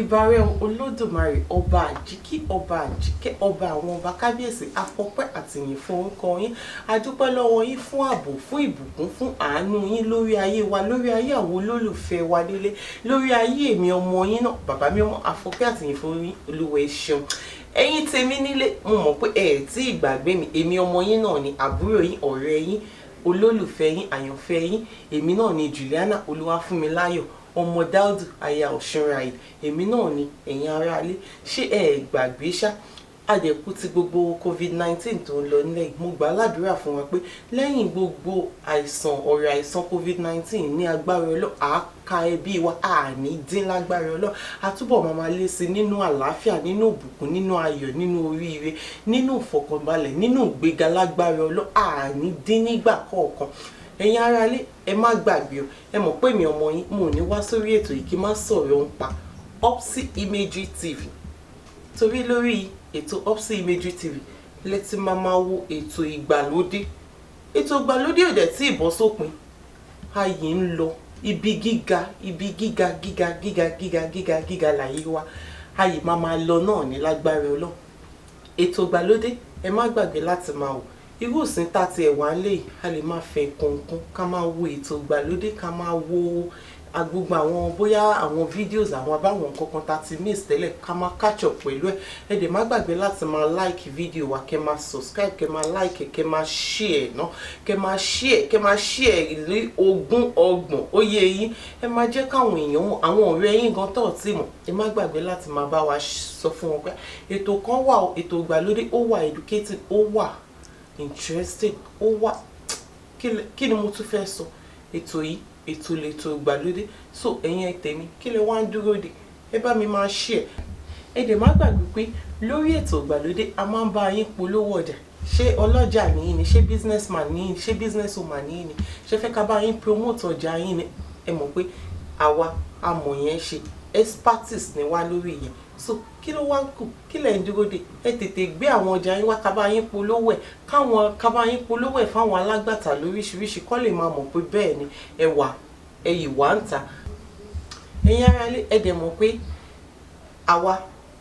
ìbàrẹ̀ olódùmarè ọba àjíkí ọba àjíkẹ́ ọba àwọn ọba kábíyèsí afọpẹ́ àtìyìn fún orúkọ yín. A dúpẹ́ lọ́wọ́ yín fún ààbò, fún ìbùkún, fún àánú yín lórí ayé wa, lórí ayé àwọn olólùfẹ́ wa nílé, lórí ayé èmi ọmọ yín náà. Bàbá mi ọmọ afọpẹ́ àtìyìn fún yín, Olúwa ẹ ṣeun. Ẹ̀yin tèmi nílé, mo mọ̀ pé ẹ tí ì gbàgbé mi, èmi ọmọ yín náà ni, àbúrò yín, ọ̀rẹ́ yín, olólùfẹ́ yín, àyànfẹ́ yín. Èmi náà ni Juliana Olúwafúnmiláyọ̀, ọmọ Dáúdù aya Ọ̀ṣunràyè. Èmi náà ni, ẹ̀yin aráalé. Ṣé ẹ gbàgbé ṣá? Àdẹ̀kù ti gbogbo COVID-19 tó ń lọ nílẹ̀ yìí. Mo gbà ládùúrà fún wa pé lẹ́yìn gbogbo ọ̀rọ̀ àìsàn COVID-19 ní agbára Ọlọ́run, àáká ẹbí wa àní dín lágbára Ọlọ́run. A túbọ̀ máa lé sí nínú àlàáfíà, nínú ìbùkún, nínú ayọ̀, nínú oríire, nínú ìfọ̀kànbalẹ̀, nínú ìgbéga lágbára Ọlọ́run. Àní dín nígbà kọ̀ọ̀kan. Ẹ̀yin aráalé, ẹ má gbàgbé o. Ẹ mọ̀ pé mi ọmọ yín, mo ní wá sórí ètò yìí kí n má sọ̀rọ̀ ń pa Opsy Imagery TV. Torí lórí ètò Opsy Imagery TV lẹ́tí máa wo ètò ìgbàlódé. Ètò ìgbàlódé ò dẹ̀ tí ì bọ́ sópin. Ayé ń lọ ibi gíga, ibi gíga gíga gíga gíga gíga gíga láyé wa. Ayé máa lọ náà ní lágbára Ọlọ́run. Ètò ìgbàlódé ẹ má gbàgbé láti máa wò. Irú ìsìn tá ti ẹ̀ wá ń lé, a lè máa fẹ́ kọ̀ọ̀kan ká máa wo ètò ìgbàlódé, ká máa wo gbogbo àwọn bóyá àwọn videos àwọn abáwọn kankan tá ti miss tẹ́lẹ̀, ká máa catch up pẹ̀lú ẹ̀. Ẹ dẹ̀ má gbàgbé láti máa like video wa, kẹ́ máa subscribe, kẹ́ máa like, kẹ́ máa share náà, kẹ́ máa share ilé 20, 30 ó yé yín. Ẹ máa jẹ́ káwọn èèyàn mọ̀, àwọn ọ̀rẹ́ yín gan tó ti mọ̀. Ẹ má gbàgbé láti máa bá wa sọ fún wọn pé ètò kan wà, ètò ìgbàlódé ó wà educative, ó wà interesting, ó wà kí ni mo tún fẹ́ sọ. Ètò yìí ètò ìgbàlódé. So ẹ̀yin tèmi, kí lẹ wá ń dúró dè? Ẹ bá mi máa share. Ẹ dẹ̀ má gbàgbé pé lórí ètò ìgbàlódé a máa ń bá yín polówó ọjà. Ṣé ọlọ́jà nìyí ni? Ṣé businessman nìyí ni? Ṣé businesswoman nìyí ni? Ṣé fẹ́ ká bá yín promote ọjà yín ni? Ẹ mọ̀ pé àwa amọ̀ yẹn ṣe, expertise ni wá lórí yẹn. So kí ló wá kù? Kí lẹ̀ ń dúró dè? Ẹ tètè gbé àwọn ọjà yín wá ká bá yín polówó ẹ̀, ká bá yín polówó ẹ̀ fáwọn alágbàtà lóríṣiríṣi kó lè máa mọ̀ pé bẹ́ẹ̀ ni ẹ̀yìn wá ń ta. Ẹ̀yin aráalé, ẹ dẹ̀ mọ̀ pé àwa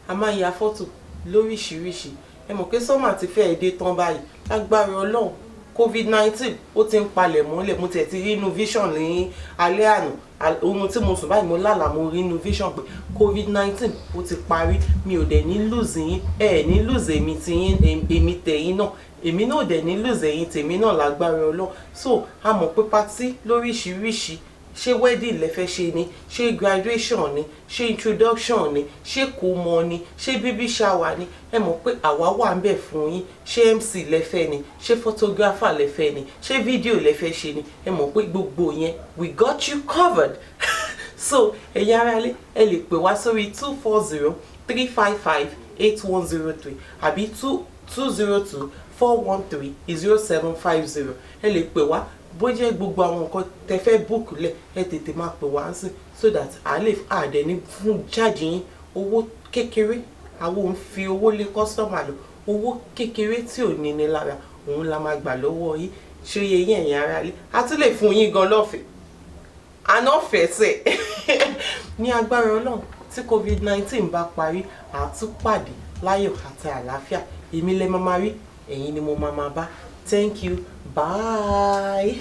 a máa ya fọ́tò lóríṣiríṣi. Ẹ mọ̀ pé sọ́mà ti fẹ́ dé tán báyìí. Lágbára Ọlọ́run, COVID-19 ó ti ń palẹ̀ mọ́lẹ̀. Mo tẹ̀ ti rí inú vision ní alẹ́ àná. Ohun tí mo sùn báyìí mo lálàá, mo rí inú vision pé COVID-19 ó ti parí. Mi ò dẹ̀ ní lose yín, ẹ ní lose èmi ti yín, èmi tẹ̀yìn náà. Èmi náà dẹ̀ ní lose ẹ̀yin tèmi náà lágbára Ọlọ́run. So a mọ̀ pé party lóríṣiríṣi. Ṣé wedding lẹ fẹ́ ṣe ni? Ṣé graduation ni? Ṣé introduction ni? Ṣé kómọ ni? Ṣé baby shower ni? Ẹ mọ̀ pé àwa wà ń bẹ̀ fún yín. Ṣé MC lẹ fẹ́ ni? Ṣé photographer lẹ fẹ́ ni? Ṣé video lẹ fẹ́ ṣe ni? Ẹ mọ̀ pé gbogbo yẹn we got you covered. So ẹ̀yin aráalé, ẹ lè pè wá sórí 240-355-8103 àbí 202-413-0750. Ẹ lè pè wá bó jẹ́ gbogbo àwọn nǹkan tẹ́ fẹ́ book lẹ̀, ẹ tètè máa pè wá sí so that àdẹ̀ ní fún charge yín owó kékeré. Àwọn ò ń fi owó lé customer lọ. Owó kékeré tí ò ní ní lára òun la máa gbà lọ́wọ́ yín. Ṣé yé yín ẹ̀yin aráalé? A tún lè fún yín gan lọ́fẹ̀ẹ́. Àná fẹ̀sẹ̀ ní agbára Ọlọ́run tí COVID-19 bá parí, a tún pàdé láyọ̀ àti àlàáfíà. Èmi lẹ máa rí, ẹ̀yin ni mo máa bá. Thank you. Bye.